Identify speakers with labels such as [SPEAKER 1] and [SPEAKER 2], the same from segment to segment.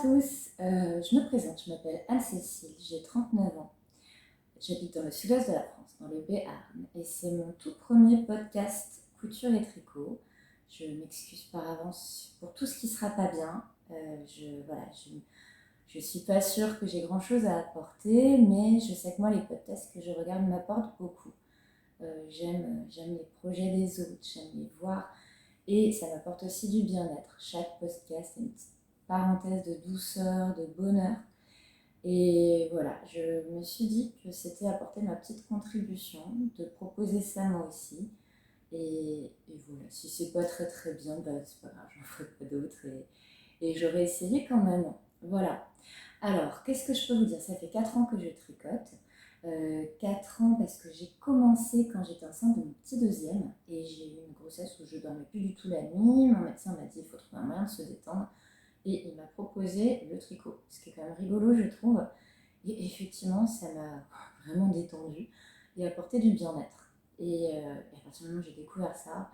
[SPEAKER 1] tous, je me présente, je m'appelle Anne-Cécile, j'ai 39 ans, j'habite dans le sud-est de la France, dans le Béarn, et c'est mon tout premier podcast couture et tricot. Je m'excuse par avance pour tout ce qui ne sera pas bien. Je suis pas sûre que j'ai grand chose à apporter, mais je sais que moi les podcasts que je regarde m'apportent beaucoup. J'aime les projets des autres, j'aime les voir, et ça m'apporte aussi du bien-être. Chaque podcast est une petite parenthèse de douceur, de bonheur. Et voilà, je me suis dit que c'était apporter ma petite contribution, de proposer ça moi aussi. Et voilà, si c'est pas très très bien, bah, c'est pas grave, j'en ferai pas d'autres et j'aurais essayé quand même. Voilà. Alors, qu'est-ce que je peux vous dire? Ça fait 4 ans que je tricote. 4 ans parce que j'ai commencé quand j'étais enceinte de mon petit deuxième et j'ai eu une grossesse où je dormais plus du tout la nuit. Mon médecin m'a dit il faut trouver un moyen de se détendre et il m'a proposé le tricot, ce qui est quand même rigolo je trouve. Et effectivement, ça m'a vraiment détendue et apporté du bien-être. À partir du moment où j'ai découvert ça,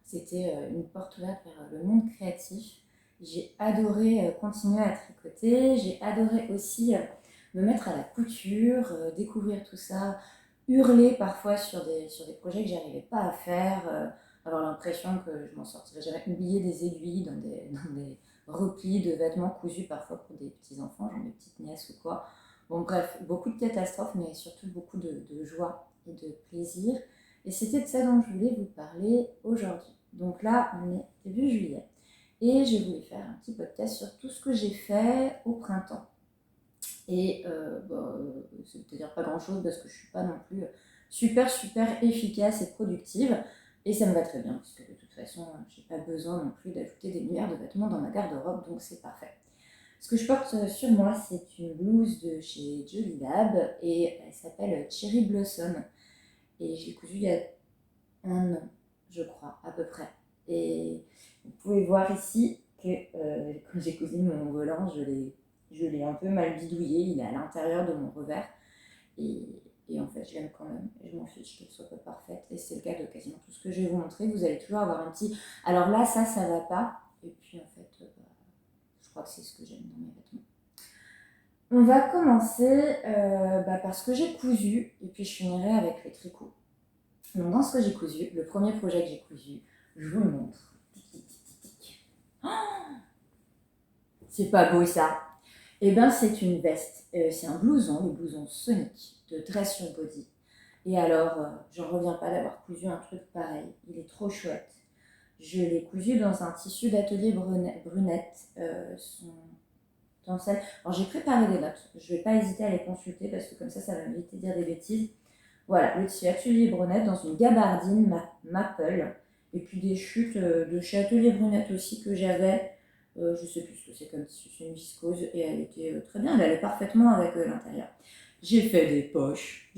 [SPEAKER 1] c'était une porte ouverte vers le monde créatif. J'ai adoré continuer à tricoter, j'ai adoré aussi me mettre à la couture, découvrir tout ça, hurler parfois sur des projets que j'arrivais pas à faire, avoir l'impression que je m'en sortirais jamais, oublier des aiguilles dans des replis de vêtements cousus parfois pour des petits-enfants, genre mes petites nièces ou quoi. Bon bref, beaucoup de catastrophes, mais surtout beaucoup de joie et de plaisir. Et c'était de ça dont je voulais vous parler aujourd'hui. Donc là, on est début juillet. Et je voulais faire un petit podcast sur tout ce que j'ai fait au printemps. Et c'est-à-dire pas grand-chose parce que je ne suis pas non plus super efficace et productive. Et ça me va très bien, parce que de toute façon, je n'ai pas besoin non plus d'ajouter des milliards de vêtements dans ma garde-robe, donc c'est parfait. Ce que je porte sur moi, c'est une blouse de chez Jolly Lab et elle s'appelle Cherry Blossom. Et je l'ai cousue il y a 1 an, je crois, à peu près. Et vous pouvez voir ici que quand j'ai cousu mon volant, je l'ai un peu mal bidouillé. Il est à l'intérieur de mon revers. Et en fait, je l'aime quand même. Et je m'en fiche qu'elle soit pas parfaite. Et c'est le cas de quasiment tout ce que je vais vous montrer. Vous allez toujours avoir un petit... Alors là, ça va pas. Et puis en fait, je crois que c'est ce que j'aime dans mes vêtements. On va commencer par ce que j'ai cousu. Et puis je finirai avec les tricots. Donc dans ce que j'ai cousu, le premier projet que j'ai cousu, je vous le montre. Oh, c'est pas beau ça. Eh bien c'est une veste, c'est un blouson, le blouson Sonic de Dress Your Body. Et alors, j'en reviens pas d'avoir cousu un truc pareil, il est trop chouette. Je l'ai cousu dans un tissu d'atelier brunette, dans celle... Alors j'ai préparé des notes, je vais pas hésiter à les consulter parce que comme ça va m'éviter de dire des bêtises. Voilà, le tissu Atelier Brunette dans une gabardine Maple. Et puis des chutes de chez Atelier Brunette aussi que j'avais. Je sais plus ce que c'est comme tissu, c'est une viscose. Et elle était très bien, elle allait parfaitement avec l'intérieur. J'ai fait des poches.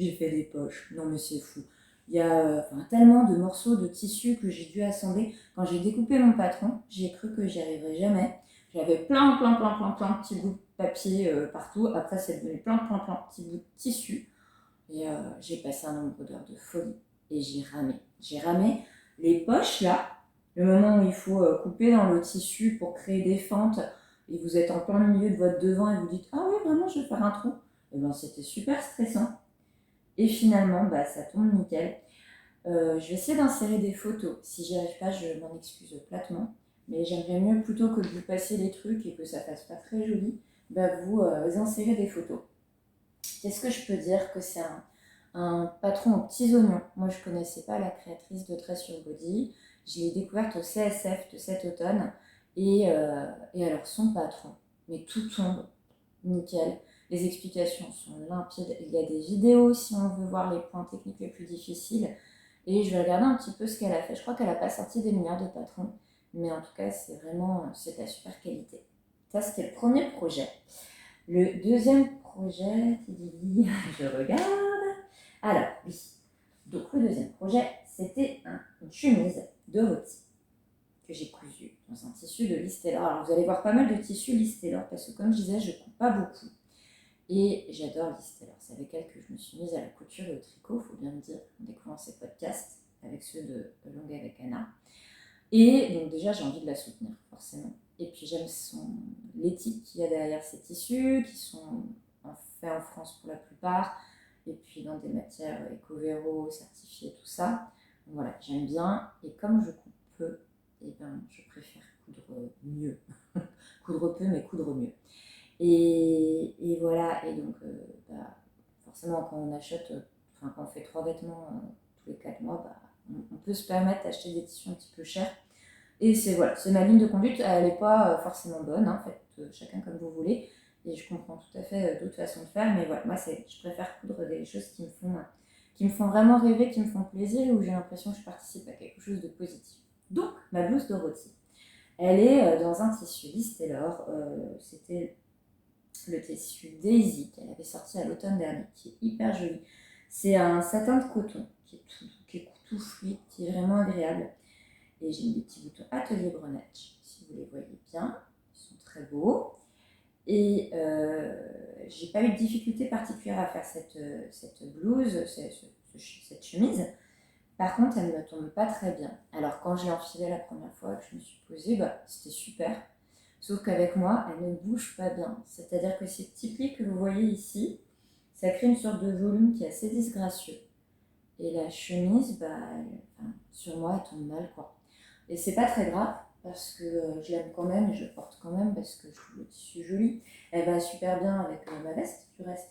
[SPEAKER 1] Non mais c'est fou. Il y a tellement de morceaux de tissu que j'ai dû assembler. Quand j'ai découpé mon patron, j'ai cru que j'y arriverais jamais. J'avais plein de petits bouts de papier partout. Après, c'est devenu plein de petits bouts de tissu. Et j'ai passé un nombre d'heures de folie. Et j'ai ramé. J'ai ramé les poches là, le moment où il faut couper dans le tissu pour créer des fentes, et vous êtes en plein milieu de votre devant et vous dites ah oui vraiment je vais faire un trou. Et bien c'était super stressant. Et finalement ça tombe nickel. Je vais essayer d'insérer des photos. Si j'y arrive pas, je m'en excuse platement. Mais j'aimerais mieux plutôt que de vous passer les trucs et que ça fasse pas très joli, vous insérer des photos. Qu'est-ce que je peux dire? Que c'est un patron aux petits oignons. Moi, je ne connaissais pas la créatrice de Dress Your Body. Je l'ai découverte au CSF de cet automne. Et alors, son patron, mais tout tombe nickel. Les explications sont limpides. Il y a des vidéos si on veut voir les points techniques les plus difficiles. Et je vais regarder un petit peu ce qu'elle a fait. Je crois qu'elle n'a pas sorti des milliards de patrons. Mais en tout cas, c'est la super qualité. Ça, c'était le premier projet. Le deuxième projet, je regarde. Alors, oui. Donc, le deuxième projet, c'était une chemise de rôti que j'ai cousue dans un tissu de Liz Taylor. Alors, vous allez voir pas mal de tissus Liz Taylor parce que, comme je disais, je ne coupe pas beaucoup. Et j'adore Liz Taylor. C'est avec elle que je me suis mise à la couture et au tricot, il faut bien le dire, en découvrant ces podcasts avec ceux de Longue avec Anna. Et donc, déjà, j'ai envie de la soutenir, forcément. Et puis j'aime l'éthique qu'il y a derrière ces tissus, qui sont faits en France pour la plupart, et puis dans des matières éco-véro, certifiées, tout ça. Donc voilà, j'aime bien. Et comme je coupe peu, eh ben, je préfère coudre mieux. Coudre peu, mais coudre mieux. Et voilà, et donc forcément quand on achète, quand on fait 3 vêtements tous les 4 mois, on peut se permettre d'acheter des tissus un petit peu chers. Et c'est ma ligne de conduite, elle n'est pas forcément bonne, hein, faites chacun comme vous voulez. Et je comprends tout à fait d'autres façons de faire, mais voilà, moi je préfère coudre des choses qui me font vraiment rêver, qui me font plaisir et où j'ai l'impression que je participe à quelque chose de positif. Donc, ma blouse Dorothy, elle est dans un tissu Liz Taylor, c'était le tissu Daisy qu'elle avait sorti à l'automne dernier, qui est hyper joli. C'est un satin de coton qui est tout fluide, qui est vraiment agréable. Et j'ai mis des petits boutons Atelier Bronage, si vous les voyez bien. Ils sont très beaux. Et j'ai pas eu de difficulté particulière à faire cette blouse, cette chemise. Par contre, elle ne me tombe pas très bien. Alors, quand je l'ai enfilée la première fois, que je me suis posée, c'était super. Sauf qu'avec moi, elle ne bouge pas bien. C'est-à-dire que ces petits plis que vous voyez ici, ça crée une sorte de volume qui est assez disgracieux. Et la chemise, sur moi, elle tombe mal, quoi. Et c'est pas très grave, parce que je l'aime quand même et je le porte quand même, parce que je trouve le tissu joli. Elle va super bien avec ma veste, du reste.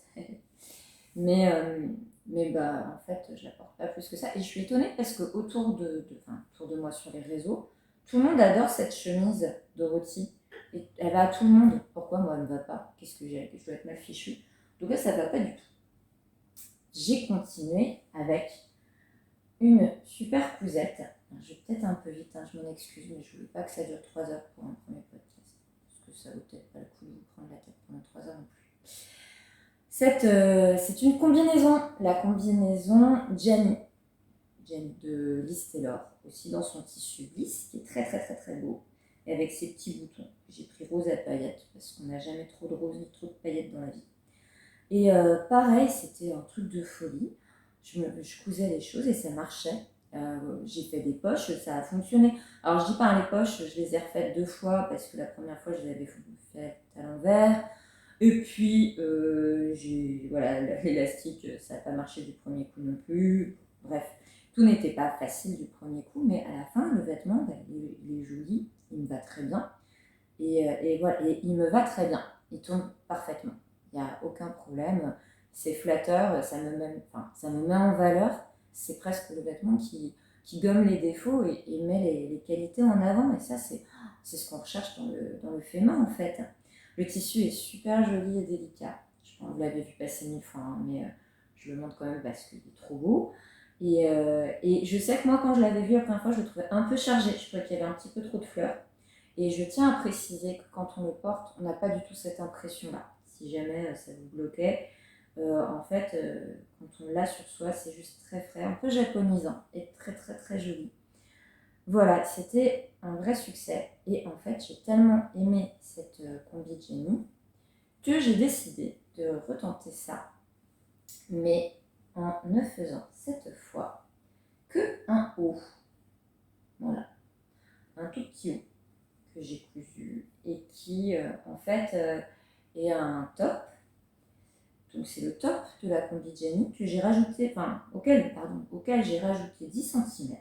[SPEAKER 1] mais en fait, je la porte pas plus que ça. Et je suis étonnée parce que autour de moi sur les réseaux, tout le monde adore cette chemise Dorothy. Et elle va à tout le monde. Pourquoi moi elle ne va pas? Qu'est-ce que j'ai? Je dois être mal fichue. En tout cas, ça va pas du tout. J'ai continué avec une super cousette. Je vais peut-être un peu vite, hein, je m'en excuse, mais je voulais pas que ça dure 3 heures pour un premier podcast. Parce que ça vaut peut-être pas le coup de vous prendre la tête pendant 3 heures non plus. C'est une combinaison, la combinaison Jenny de Liz Taylor, aussi dans son tissu lisse, qui est très très très très beau, et avec ses petits boutons. J'ai pris rose à paillettes, parce qu'on n'a jamais trop de rose ni trop de paillettes dans la vie. Et pareil, c'était un truc de folie. Je cousais les choses et ça marchait. J'ai fait des poches, ça a fonctionné. Alors je dis pas les poches, je les ai refaites 2 fois parce que la première fois je les avais faites à l'envers. Et puis l'élastique, ça n'a pas marché du premier coup non plus. Bref, tout n'était pas facile du premier coup, mais à la fin, le vêtement, il est joli, il me va très bien. Et voilà, et il me va très bien, il tombe parfaitement. Il n'y a aucun problème, c'est flatteur, ça me met en valeur. C'est presque le vêtement qui gomme les défauts et met les qualités en avant. Et ça, c'est ce qu'on recherche dans le fait main en fait. Le tissu est super joli et délicat. Je pense que vous l'avez vu passer 1000 fois, hein, mais je le montre quand même parce qu'il est trop beau. Et je sais que moi, quand je l'avais vu la première fois, je le trouvais un peu chargé. Je trouvais qu'il y avait un petit peu trop de fleurs. Et je tiens à préciser que quand on le porte, on n'a pas du tout cette impression-là. Si jamais ça vous bloquait, en fait, quand on l'a sur soi, c'est juste très frais, un peu japonisant et très très très joli. Voilà, c'était un vrai succès. Et en fait, j'ai tellement aimé cette combi Jenny que j'ai décidé de retenter ça, mais en ne faisant cette fois que un haut. Voilà, un tout petit haut que j'ai cousu et qui en fait est un top. Donc c'est le top de la combi Jenny que j'ai rajouté, auquel j'ai rajouté 10 cm.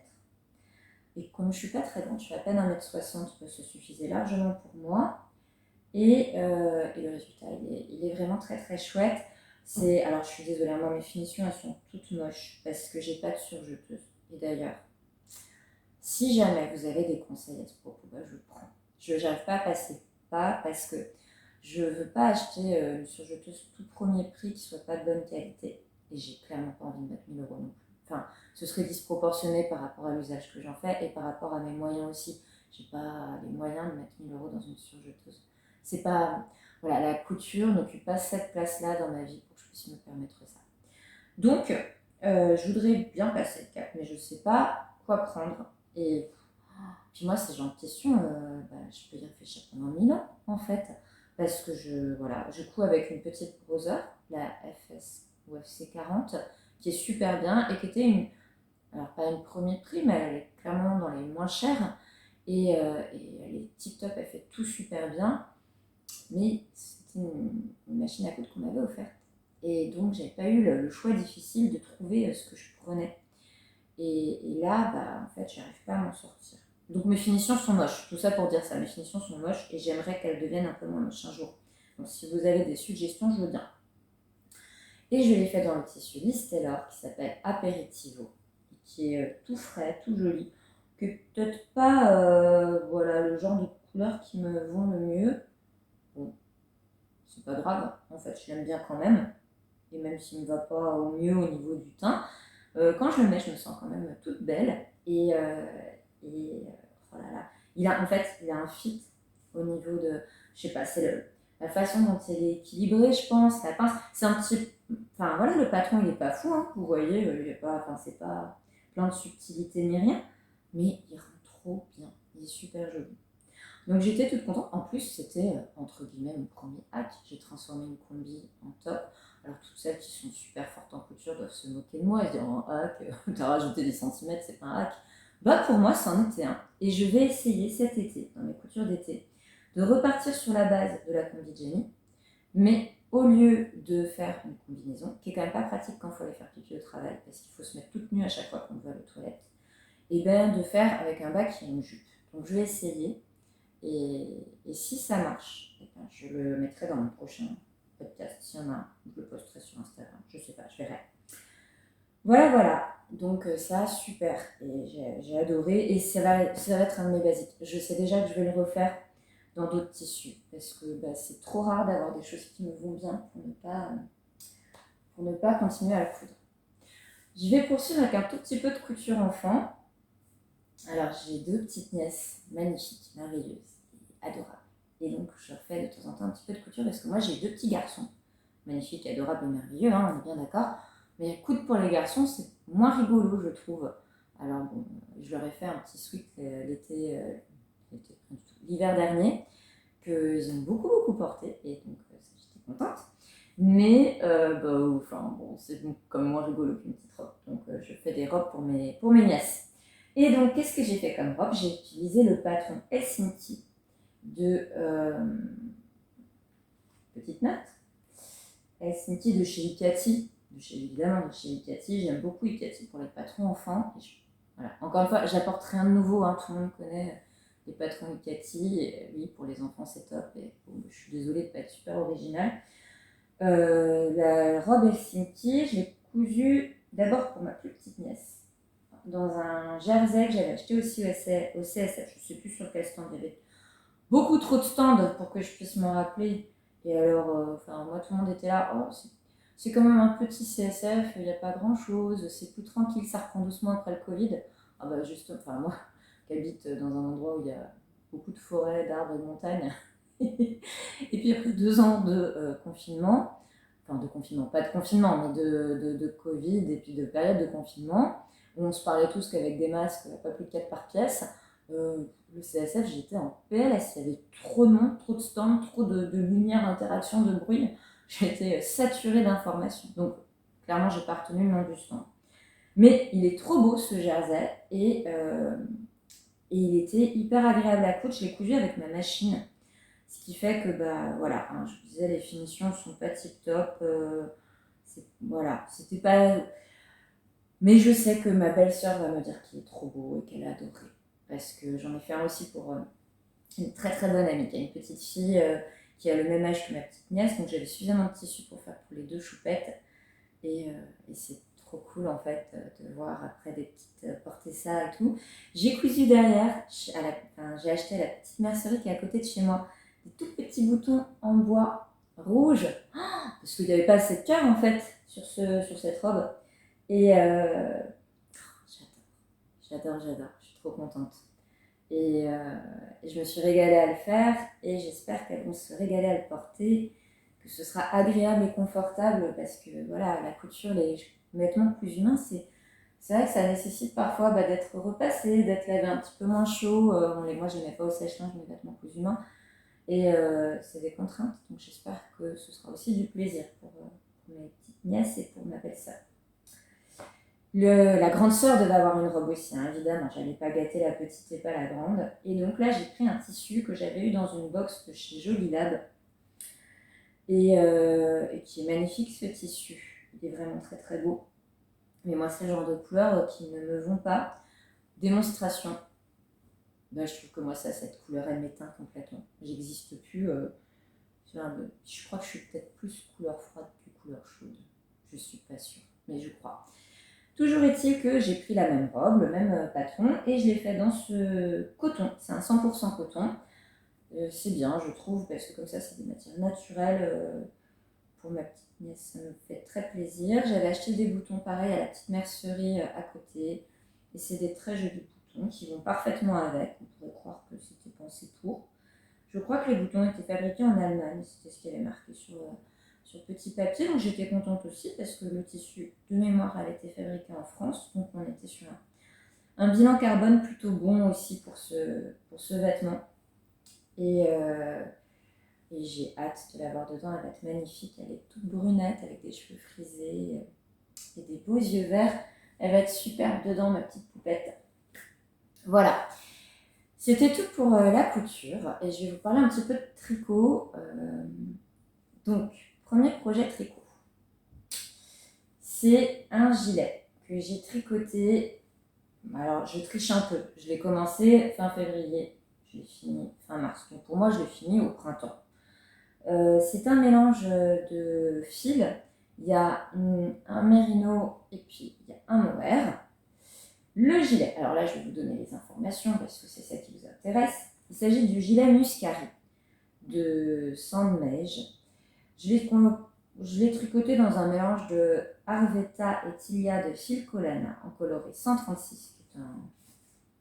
[SPEAKER 1] Et comme je suis pas très grande, je fais à peine 1m60, ça suffisait largement pour moi. Et le résultat, il est vraiment très très chouette. Alors je suis désolée, moi mes finitions elles sont toutes moches parce que j'ai pas de surjeteuse. Et d'ailleurs, si jamais vous avez des conseils à ce propos, je prends. Je n'arrive pas à passer pas parce que je ne veux pas acheter une surjeteuse tout premier prix qui ne soit pas de bonne qualité. Et j'ai clairement pas envie de mettre 1000 € non plus. Enfin, ce serait disproportionné par rapport à l'usage que j'en fais et par rapport à mes moyens aussi. J'ai pas les moyens de mettre 1000 € dans une surjeteuse. C'est pas. Voilà, la couture n'occupe pas cette place-là dans ma vie pour que je puisse me permettre ça. Donc, je voudrais bien passer le cap, mais je ne sais pas quoi prendre. Et puis moi, ces genre de questions, je peux y réfléchir pendant 1000 ans, en fait. Parce que je couds avec une petite brosseur, la FS ou FC40, qui est super bien et qui était alors pas une premier prix, mais elle est clairement dans les moins chères. et elle est tip top, elle fait tout super bien, mais c'était une machine à coudre qu'on m'avait offerte. Et donc, j'avais pas eu le choix difficile de trouver ce que je prenais. Et là, bah, en fait, j'arrive pas à m'en sortir. Donc, mes finitions sont moches. Tout ça pour dire ça, mes finitions sont moches et j'aimerais qu'elles deviennent un peu moins moches un jour. Donc, si vous avez des suggestions, je veux bien. Et je l'ai fait dans le tissu Listellor qui s'appelle Aperitivo, qui est tout frais, tout joli, que peut-être pas voilà, le genre de couleurs qui me vont le mieux. Bon, c'est pas grave, en fait, je l'aime bien quand même. Et même s'il ne va pas au mieux au niveau du teint, quand je le mets, je me sens quand même toute belle. Oh là là, en fait, il a un fit au niveau de, je sais pas, c'est la façon dont il est équilibré, je pense, la pince. C'est un petit, enfin voilà, le patron, il est pas fou, hein, vous voyez, il est pas, enfin c'est pas plein de subtilité ni rien, mais il rend trop bien, il est super joli. Donc j'étais toute contente. En plus, c'était entre guillemets mon premier hack. J'ai transformé une combi en top. Alors toutes celles qui sont super fortes en couture doivent se moquer de moi et se dire en hack, t'as rajouté des centimètres, c'est pas un hack. Bah pour moi, c'en était un. Et je vais essayer cet été, dans mes coutures d'été, de repartir sur la base de la combi Jenny, mais au lieu de faire une combinaison, qui est quand même pas pratique quand il faut aller faire pipi au travail, parce qu'il faut se mettre toute nue à chaque fois qu'on va aux toilettes, et bien de faire avec un bas qui a une jupe. Donc je vais essayer. Et si ça marche, eh ben, je le mettrai dans mon prochain podcast. S'il y en a un, je le posterai sur Instagram. Je sais pas, je verrai. Voilà, voilà. Donc ça, super. Et j'ai adoré. Et ça va être un de mes basiques. Je sais déjà que je vais le refaire dans d'autres tissus. Parce que bah, c'est trop rare d'avoir des choses qui me vont bien pour ne pas continuer à le coudre. Je vais poursuivre avec un tout petit peu de couture enfant. Alors, j'ai deux petites nièces magnifiques, merveilleuses, adorables. Et donc, je leur fais de temps en temps un petit peu de couture parce que moi, j'ai deux petits garçons, magnifiques, adorables et merveilleux, hein, on est bien d'accord. Mais coudre pour les garçons, c'est moins rigolo, je trouve. Alors, bon, je leur ai fait un petit sweat l'hiver dernier, qu'ils ont beaucoup, beaucoup porté. Et donc, j'étais contente. Mais, bon, c'est comme moins rigolo qu'une petite robe. Donc, je fais des robes pour mes nièces. Et donc, qu'est-ce que j'ai fait comme robe? J'ai utilisé le patron Helsinki de petite note. Helsinki de chez Icati, évidemment de chez Icati. J'aime beaucoup Icati pour les patrons enfants. Voilà. Encore une fois, j'apporte rien de nouveau. Hein. Tout le monde connaît les patrons Icati. Et oui, pour les enfants, c'est top. Et bon, je suis désolée de ne pas être super originale. La robe Helsinki, je l'ai cousue d'abord pour ma plus petite nièce dans un jersey que j'avais acheté aussi au CSF. Je ne sais plus sur quel stand. Il y avait beaucoup trop de stands pour que je puisse m'en rappeler. Et alors, moi, tout le monde était là. Oh, c'est quand même un petit CSF, il n'y a pas grand chose, c'est plus tranquille, ça reprend doucement après le Covid. Ah bah, juste, moi qui habite dans un endroit où il y a beaucoup de forêts, d'arbres et de montagnes, et puis après 2 ans de confinement, enfin de confinement, pas de confinement, mais de Covid et puis de période de confinement, où on se parlait tous qu'avec des masques, pas plus de 4 par pièce. Le CSF, j'étais en PLS, il y avait trop de monde, trop de stands, trop de lumière, d'interaction, de bruit. J'étais saturée d'informations. Donc, clairement, j'ai pas retenu le nom du stand. Mais il est trop beau ce jersey et il était hyper agréable à coudre. Je l'ai cousu avec ma machine. Ce qui fait que, voilà, hein, je vous disais, les finitions sont pas tip top. Voilà, c'était pas. Mais je sais que ma belle-sœur va me dire qu'il est trop beau et qu'elle a adoré. Parce que j'en ai fait un aussi pour une très très bonne amie qui a une petite fille qui a le même âge que ma petite nièce. Donc j'avais suffisamment de tissu pour faire pour les deux choupettes. Et c'est trop cool en fait de voir après des petites porter ça et tout. J'ai cousu derrière, j'ai acheté à la petite mercerie qui est à côté de chez moi, des tout petits boutons en bois rouge. Parce qu'il n'y avait pas assez de cœur en fait sur cette robe. Et j'adore, je suis trop contente. Et je me suis régalée à le faire et j'espère qu'elles vont se régaler à le porter, que ce sera agréable et confortable parce que voilà, la couture, les vêtements plus humains, c'est vrai que ça nécessite parfois d'être repassé, d'être lavé un petit peu moins chaud. Moi, je ne les mets pas au sèche-linge, mes vêtements plus humains. Et c'est des contraintes, donc j'espère que ce sera aussi du plaisir pour mes petites nièces et pour ma belle-sœur. La grande sœur devait avoir une robe aussi, hein, évidemment. J'allais pas gâter la petite et pas la grande. Et donc là, j'ai pris un tissu que j'avais eu dans une box de chez Jolie Lab et qui est magnifique ce tissu. Il est vraiment très très beau. Mais moi, c'est le genre de couleurs qui ne me vont pas. Démonstration. Ben, je trouve que moi, cette couleur, elle m'éteint complètement. J'existe plus. Je crois que je suis peut-être plus couleur froide que couleur chaude. Je suis pas sûre, mais je crois. Toujours est-il que j'ai pris la même robe, le même patron, et je l'ai fait dans ce coton. C'est un 100% coton. C'est bien, je trouve, parce que comme ça, c'est des matières naturelles. Pour ma petite nièce, ça me fait très plaisir. J'avais acheté des boutons pareils à la petite mercerie à côté. Et c'est des très jolis boutons qui vont parfaitement avec. On pourrait croire que c'était pensé pour. Je crois que les boutons étaient fabriqués en Allemagne. C'était ce qui avait marqué sur petit papier. Donc j'étais contente aussi parce que le tissu de mémoire avait été fabriqué en France. Donc on était sur un bilan carbone plutôt bon aussi pour ce vêtement. Et j'ai hâte de l'avoir dedans. Elle va être magnifique. Elle est toute brunette avec des cheveux frisés et des beaux yeux verts. Elle va être superbe dedans, ma petite poupette. Voilà. C'était tout pour la couture. Et je vais vous parler un petit peu de tricot. Donc, premier projet tricot. C'est un gilet que j'ai tricoté. Alors, je triche un peu. Je l'ai commencé fin février. Je l'ai fini fin mars. Donc, pour moi, je l'ai fini au printemps. C'est un mélange de fils. Il y a un mérino et puis il y a un mohair. Le gilet, alors là je vais vous donner les informations parce que c'est ça qui vous intéresse. Il s'agit du gilet Muscari de Sandmage. Je l'ai tricoté dans un mélange de Arvetta et Tilia de Filcolana en coloré 136, qui est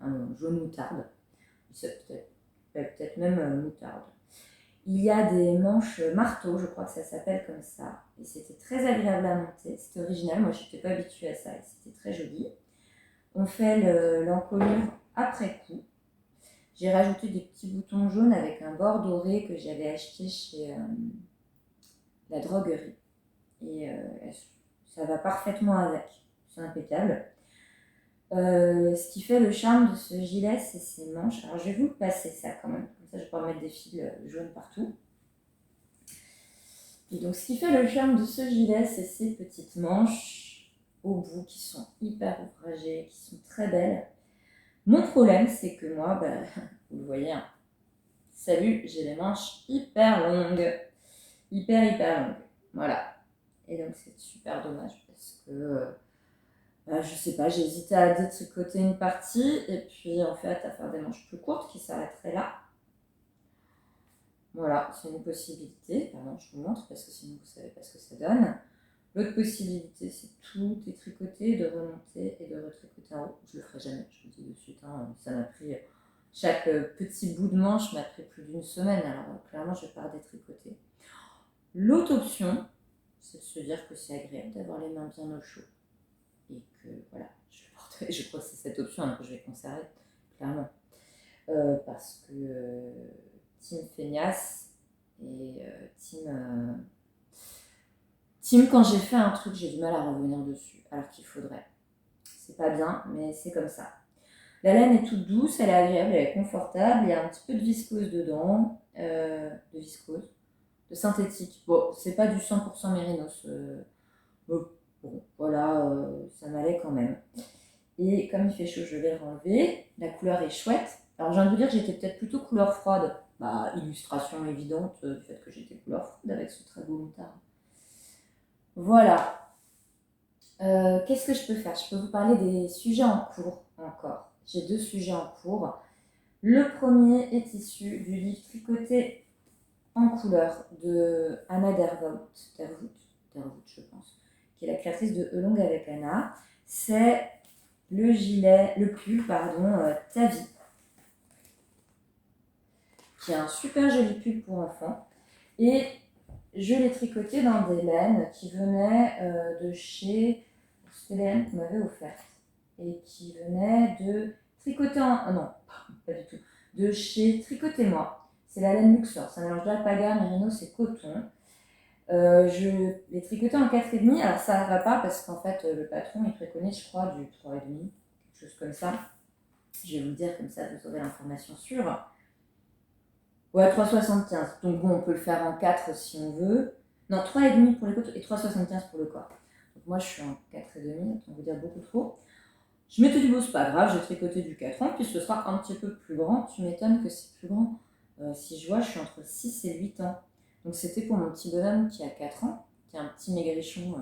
[SPEAKER 1] un jaune moutarde. C'est peut-être même moutarde. Il y a des manches marteau, je crois que ça s'appelle comme ça. Et c'était très agréable à monter. C'était original, moi je n'étais pas habituée à ça et c'était très joli. On fait l'encolure après coup. J'ai rajouté des petits boutons jaunes avec un bord doré que j'avais acheté chez la droguerie. Et ça va parfaitement avec. C'est impeccable. Ce qui fait le charme de ce gilet, c'est ses manches. Alors je vais vous le passer ça quand même. Comme ça je vais pouvoir mettre des fils jaunes partout. Et donc ce qui fait le charme de ce gilet, c'est ces petites manches au bout qui sont hyper ouvragées, qui sont très belles. Mon problème, c'est que moi, vous le voyez, hein, salut, j'ai les manches hyper longues. Hyper longues. Voilà. Et donc c'est super dommage parce que, je sais pas, j'ai hésité à détricoter une partie et puis en fait à faire des manches plus courtes qui s'arrêteraient là. Voilà, c'est une possibilité. Pardon, je vous montre parce que sinon vous savez pas ce que ça donne. L'autre possibilité, c'est tout étricoter, de remonter et de retricoter en haut. Je le ferai jamais, je vous le dis de suite. Hein, ça m'a pris, chaque petit bout de manche m'a pris plus d'une semaine. Alors clairement, je vais pas détricoter. L'autre option, c'est de se dire que c'est agréable d'avoir les mains bien au chaud. Et que voilà, je crois que c'est cette option que je vais conserver, clairement. Parce que team feignasse et team quand j'ai fait un truc, j'ai du mal à revenir dessus, alors qu'il faudrait. C'est pas bien, mais c'est comme ça. La laine est toute douce, elle est agréable, elle est confortable, il y a un petit peu de viscose dedans, de synthétique. Bon, c'est pas du 100% mérinos. Bon, voilà, ça m'allait quand même. Et comme il fait chaud, je vais le renlever. La couleur est chouette. Alors, je viens de vous dire que j'étais peut-être plutôt couleur froide. Illustration évidente du fait que j'étais couleur froide avec ce très beau moutard. Voilà. Qu'est-ce que je peux faire? Je peux vous parler des sujets en cours encore. J'ai 2 sujets en cours. Le premier est issu du livre Tricoté en couleur de Anna Dervout, je pense, qui est la créatrice de Elong avec Anna. C'est le pull, Ta vie, qui est un super joli pull pour enfants. Et je l'ai tricoté dans des laines qui venaient de chez... C'était les laines qu'on m'avait offertes. Et qui venaient de tricoter non, pas du tout. De chez Tricotez-moi. C'est la laine Luxor. C'est un mélange d'alpaga, mérino, c'est coton. Je l'ai tricoté en 4,5. Alors ça va pas parce qu'en fait le patron il préconise je crois du 3,5, quelque chose comme ça. Je vais vous le dire comme ça vous aurez l'information sûre. Ouais, 3,75. Donc bon, on peut le faire en 4 si on veut. Non, 3,5 pour les côtes et 3,75 pour le corps. Donc moi je suis en 4,5, on va dire beaucoup trop. Je m'étais dit bon c'est pas grave, j'ai tricoté du 4 ans, puis ce sera un petit peu plus grand. Tu m'étonnes que c'est plus grand. Si je vois, je suis entre 6 et 8 ans. Donc c'était pour mon petit bonhomme qui a 4 ans, qui est un petit maigrichon.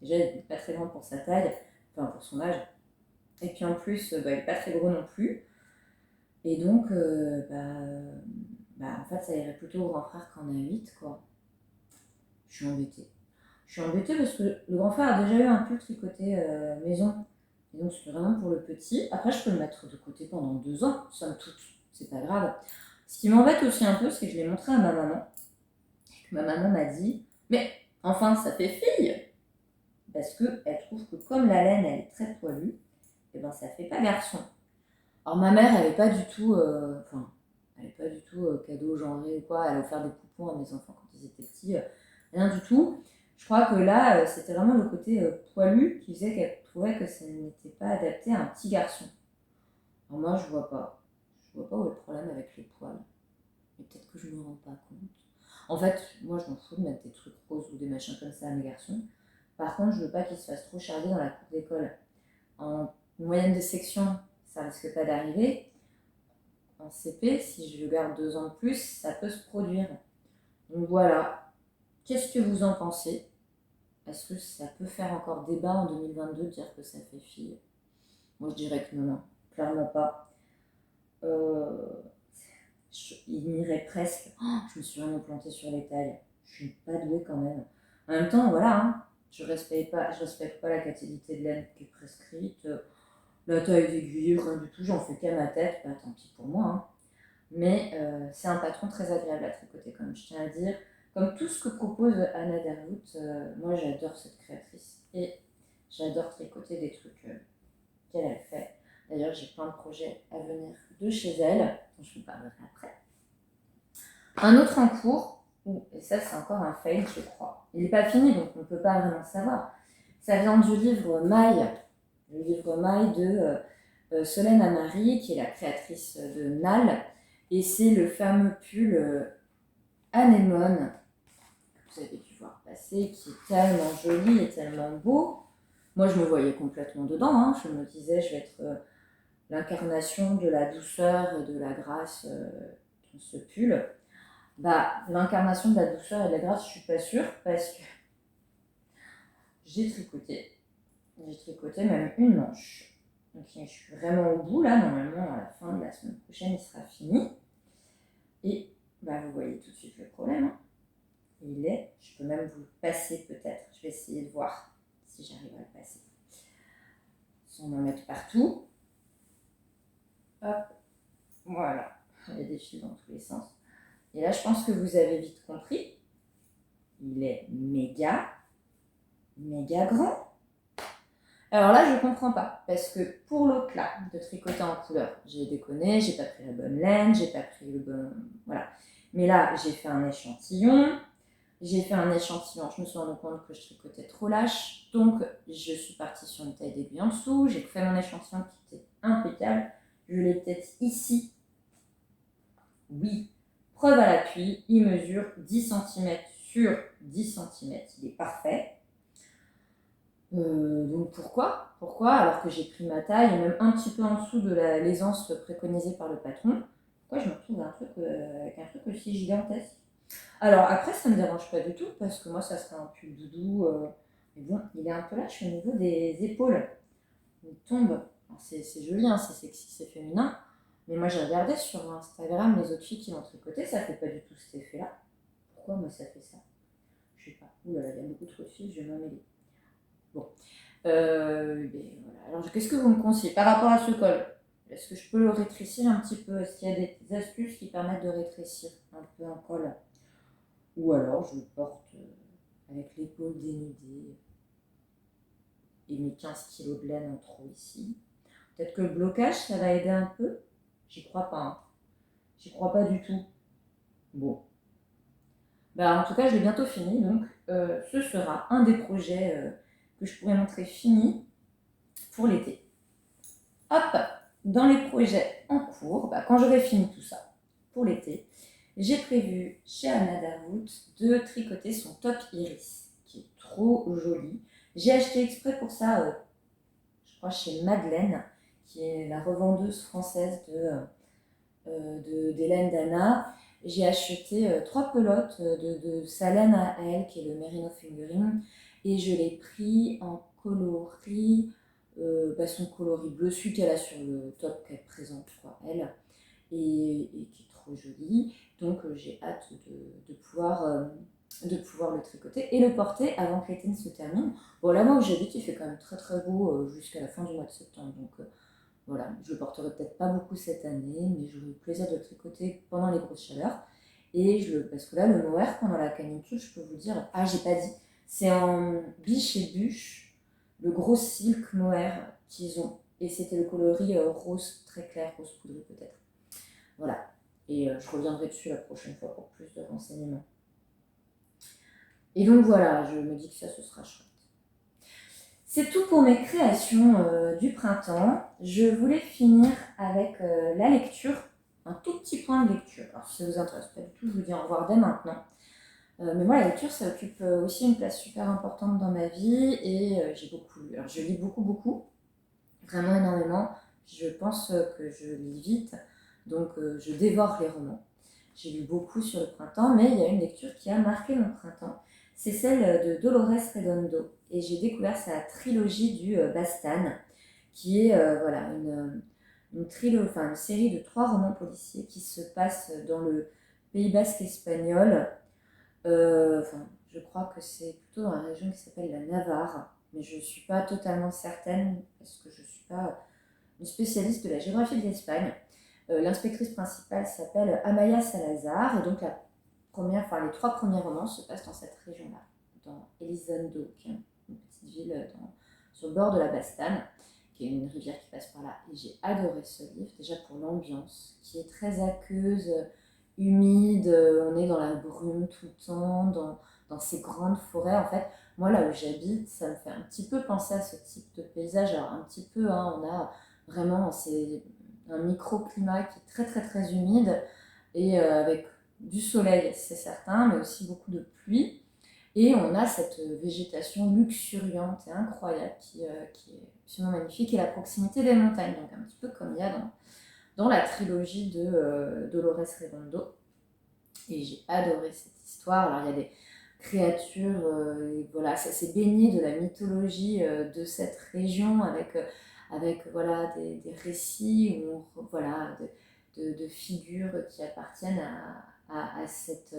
[SPEAKER 1] Déjà, il n'est pas très grand pour sa taille, enfin pour son âge. Et puis en plus, il n'est pas très gros non plus. Et donc, en fait, ça irait plutôt au grand frère qu'en a 8, quoi. Je suis embêtée. Je suis embêtée parce que le grand frère a déjà eu un pull tricoté maison. Et donc, c'est vraiment pour le petit. Après, je peux le mettre de côté pendant 2 ans, somme toute. C'est pas grave. Ce qui m'embête aussi un peu, c'est que je l'ai montré à ma maman. Et que ma maman m'a dit, mais enfin, ça fait fille. Parce qu'elle trouve que comme la laine, elle est très poilue, et ben ça fait pas garçon. Alors ma mère, elle n'est pas du tout, cadeau genré ou quoi. Elle a offert des poupons à mes enfants quand ils étaient petits, rien du tout. Je crois que là, c'était vraiment le côté poilu qui faisait qu'elle trouvait que ça n'était pas adapté à un petit garçon. Alors moi, je vois pas. Je vois pas où est le problème avec les poils. Mais peut-être que je me rends pas compte. En fait, moi, je m'en fous de mettre des trucs roses ou des machins comme ça à mes garçons. Par contre, je veux pas qu'ils se fassent trop charger dans la cour d'école. En moyenne de section, ça risque pas d'arriver. En CP, si je le garde 2 ans de plus, ça peut se produire. Donc voilà. Qu'est-ce que vous en pensez? Est-ce que ça peut faire encore débat en 2022 de dire que ça fait fille? Moi, je dirais que non, clairement pas. Il m'irait presque. Oh, je me suis vraiment plantée sur les tailles. Je suis pas douée quand même. En même temps, voilà, hein, je respecte pas la qualité de laine qui est prescrite. La taille d'aiguille, rien du tout, j'en fais qu'à ma tête, bah tant pis pour moi. Hein. Mais c'est un patron très agréable à tricoter, comme je tiens à dire. Comme tout ce que propose Anna Derwood, moi j'adore cette créatrice. Et j'adore tricoter des trucs qu'elle a fait. D'ailleurs, j'ai plein de projets à venir de chez elle, dont je vous parlerai après. Un autre en cours, et ça c'est encore un fail, je crois. Il n'est pas fini, donc on ne peut pas vraiment savoir. Ça vient du livre Maille, le livre Maille de Solène Amari, qui est la créatrice de Nal. Et c'est le fameux pull anémone que vous avez dû voir passer, qui est tellement joli et tellement beau. Moi, je me voyais complètement dedans. Hein. Je me disais, je vais être l'incarnation de la douceur et de la grâce dans ce pull. L'incarnation de la douceur et de la grâce, je suis pas sûre parce que j'ai tricoté. J'ai tricoté même une manche. Donc je suis vraiment au bout là, normalement à la fin de la semaine prochaine il sera fini. Et vous voyez tout de suite le problème. Hein. Je peux même vous le passer peut-être. Je vais essayer de voir si j'arrive à le passer. Sans m'en mettre partout. Hop, voilà. Il y a des fils dans tous les sens. Et là je pense que vous avez vite compris. Il est méga grand. Alors là, je ne comprends pas, parce que pour l'autre là, de tricoter en couleur, j'ai déconné, j'ai pas pris la bonne laine, j'ai pas pris le bon... Voilà. Mais là, j'ai fait un échantillon, je me suis rendu compte que je tricotais trop lâche, donc je suis partie sur une taille d'aiguille en dessous, j'ai fait mon échantillon qui était impeccable, je l'ai peut-être ici, oui, preuve à l'appui, il mesure 10 cm sur 10 cm, il est parfait. Donc pourquoi alors que j'ai pris ma taille et même un petit peu en dessous de l'aisance préconisée par le patron, pourquoi je me retrouve avec un truc aussi gigantesque? Alors après ça me dérange pas du tout parce que moi ça serait un pull doudou, mais bon il est un peu lâche au niveau des épaules, il tombe. Alors, c'est joli, hein, c'est sexy, c'est féminin, mais moi j'ai regardé sur Instagram les autres filles qui l'ont tricoté, ça fait pas du tout cet effet là. Pourquoi moi ça fait ça? Je sais pas, oulala il y a beaucoup trop de filles, je vais m'emmêler. Bon. Voilà. Alors, qu'est-ce que vous me conseillez par rapport à ce col? Est-ce que je peux le rétrécir un petit peu? Est-ce qu'il y a des astuces qui permettent de rétrécir un peu un col? Ou alors je le porte avec l'épaule dénudée et mes 15 kilos de laine en trop ici. Peut-être que le blocage, ça va aider un peu? J'y crois pas. Hein. J'y crois pas du tout. Bon. Bah, en tout cas, je l'ai bientôt fini, donc ce sera un des projets que je pourrais montrer fini pour l'été. Hop, dans les projets en cours, bah, quand j'aurai fini tout ça pour l'été, j'ai prévu chez Anna Darwood de tricoter son top iris, qui est trop joli. J'ai acheté exprès pour ça, je crois, chez Madeleine, qui est la revendeuse française d'Hélène Dana. J'ai acheté 3 pelotes de sa laine à elle, qui est le Merino Fingering, et je l'ai pris en coloris, son coloris bleu, celui qu'elle a sur le top qu'elle présente, je crois, elle, et qui est trop joli. Donc j'ai hâte de pouvoir le tricoter et le porter avant que l'été ne se termine. Bon, là, moi où j'habite, il fait quand même très très beau jusqu'à la fin du mois de septembre, donc voilà, je le porterai peut-être pas beaucoup cette année, mais j'aurai le plaisir de le tricoter pendant les grosses chaleurs. Parce que là, le mohair, pendant la canicule, je peux vous dire, ah, j'ai pas dit, c'est en biche et bûche, le gros silk mohair qu'ils ont. Et c'était le coloris rose très clair, rose poudré peut-être. Voilà. Et je reviendrai dessus la prochaine fois pour plus de renseignements. Et donc voilà, je me dis que ça, ce sera chouette. C'est tout pour mes créations du printemps. Je voulais finir avec la lecture, un tout petit point de lecture. Alors si ça vous intéresse pas du tout, je vous dis au revoir dès maintenant. Mais moi, la lecture, ça occupe aussi une place super importante dans ma vie et j'ai beaucoup lu. Alors je lis beaucoup, beaucoup, vraiment énormément. Je pense que je lis vite, donc je dévore les romans. J'ai lu beaucoup sur le printemps, mais il y a une lecture qui a marqué mon printemps. C'est celle de Dolores Redondo. Et j'ai découvert sa trilogie du Bastan, qui est une série de 3 romans policiers qui se passent dans le Pays basque espagnol. Je crois que c'est plutôt dans la région qui s'appelle la Navarre, mais je ne suis pas totalement certaine parce que je ne suis pas une spécialiste de la géographie de l'Espagne. L'inspectrice principale s'appelle Amaya Salazar, et donc les 3 premiers romans se passent dans cette région-là, dans Elizondo, qui est une petite ville sur le bord de la Bastane, qui est une rivière qui passe par là. Et j'ai adoré ce livre, déjà pour l'ambiance, qui est très aqueuse, humide, on est dans la brume tout le temps, dans ces grandes forêts. En fait, moi, là où j'habite, ça me fait un petit peu penser à ce type de paysage. Alors, un petit peu, hein, on a vraiment, c'est un microclimat qui est très très très humide et avec du soleil, c'est certain, mais aussi beaucoup de pluie. Et on a cette végétation luxuriante et incroyable qui est absolument magnifique, et la proximité des montagnes, donc un petit peu comme il y a dans la trilogie de Dolores Redondo. Et j'ai adoré cette histoire. Alors il y a des créatures, voilà, ça s'est baigné de la mythologie de cette région avec voilà, des récits voilà, de figures qui appartiennent à cette,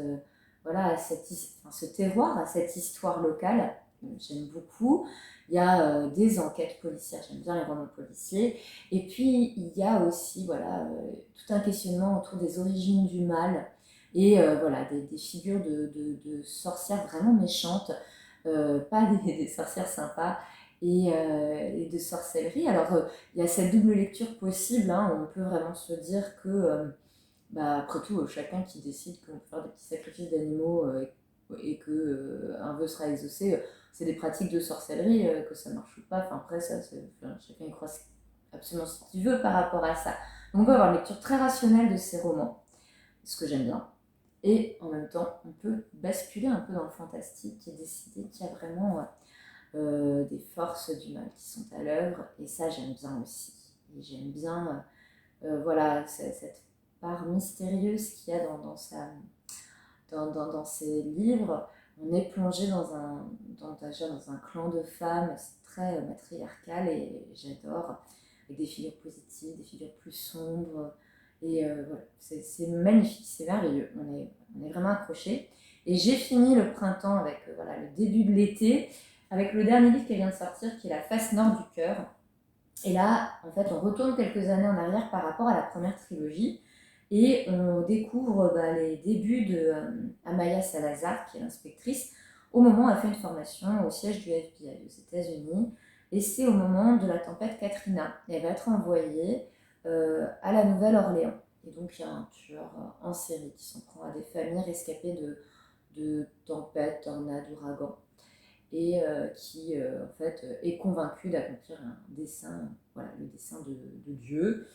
[SPEAKER 1] voilà, ce terroir, à cette histoire locale. J'aime beaucoup. Il y a des enquêtes policières, j'aime bien les romans policiers. Et puis il y a aussi voilà, tout un questionnement autour des origines du mal et voilà, des figures de sorcières vraiment méchantes, pas des sorcières sympas, et de sorcellerie. Alors, il y a cette double lecture possible, hein, où on peut vraiment se dire que, après tout, chacun qui décide qu'on peut faire des petits sacrifices d'animaux et qu'un vœu sera exaucé, c'est des pratiques de sorcellerie, que ça marche ou pas. Enfin, après, chacun y croit absolument ce qu'il veut par rapport à ça. Donc, on peut avoir une lecture très rationnelle de ces romans, ce que j'aime bien. Et en même temps, on peut basculer un peu dans le fantastique et décider qu'il y a vraiment des forces du mal qui sont à l'œuvre. Et ça, j'aime bien aussi. Et j'aime bien voilà, cette part mystérieuse qu'il y a dans ces livres. On est plongé déjà dans un clan de femmes, c'est très matriarcal, et j'adore, avec des figures positives, des figures plus sombres. Et voilà, c'est magnifique, c'est merveilleux. On est vraiment accrochés. Et j'ai fini le printemps avec voilà, le début de l'été, avec le dernier livre qui vient de sortir, qui est La face nord du cœur. Et là, en fait, on retourne quelques années en arrière par rapport à la première trilogie, et on découvre les débuts de Amaya Salazar, qui est l'inspectrice, au moment où elle fait une formation au siège du FBI aux États-Unis. Et c'est au moment de la tempête Katrina. Elle va être envoyée à la Nouvelle-Orléans. Et donc, il y a un tueur en série qui s'en prend à des familles rescapées de tempêtes, tornades, ouragans, et qui en fait est convaincu d'accomplir un dessein, voilà, le dessein de Dieu.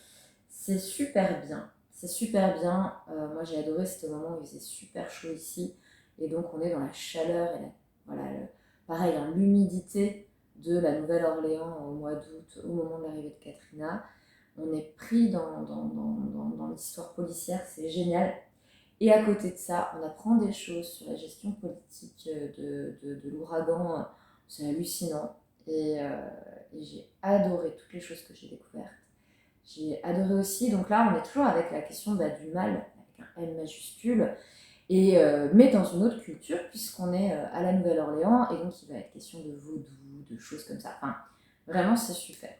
[SPEAKER 1] C'est super bien, c'est super bien. Moi j'ai adoré, c'était au moment où il faisait super chaud ici, et donc on est dans la chaleur et voilà, pareil, hein, l'humidité de la Nouvelle-Orléans au mois d'août, au moment de l'arrivée de Katrina. On est pris dans l'histoire policière, c'est génial. Et à côté de ça, on apprend des choses sur la gestion politique de l'ouragan. C'est hallucinant. Et j'ai adoré toutes les choses que j'ai découvertes. J'ai adoré aussi, donc là on est toujours avec la question du mal, avec un M majuscule, mais dans une autre culture, puisqu'on est à la Nouvelle-Orléans, et donc il va être question de vaudou, de choses comme ça. Enfin, vraiment c'est super.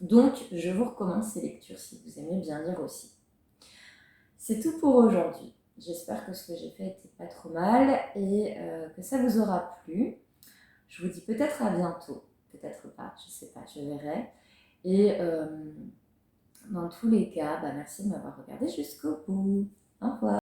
[SPEAKER 1] Donc je vous recommande ces lectures si vous aimez bien lire aussi. C'est tout pour aujourd'hui. J'espère que ce que j'ai fait était pas trop mal et que ça vous aura plu. Je vous dis peut-être à bientôt, peut-être pas, je sais pas, je verrai. Et dans tous les cas, merci de m'avoir regardé jusqu'au bout. Au revoir.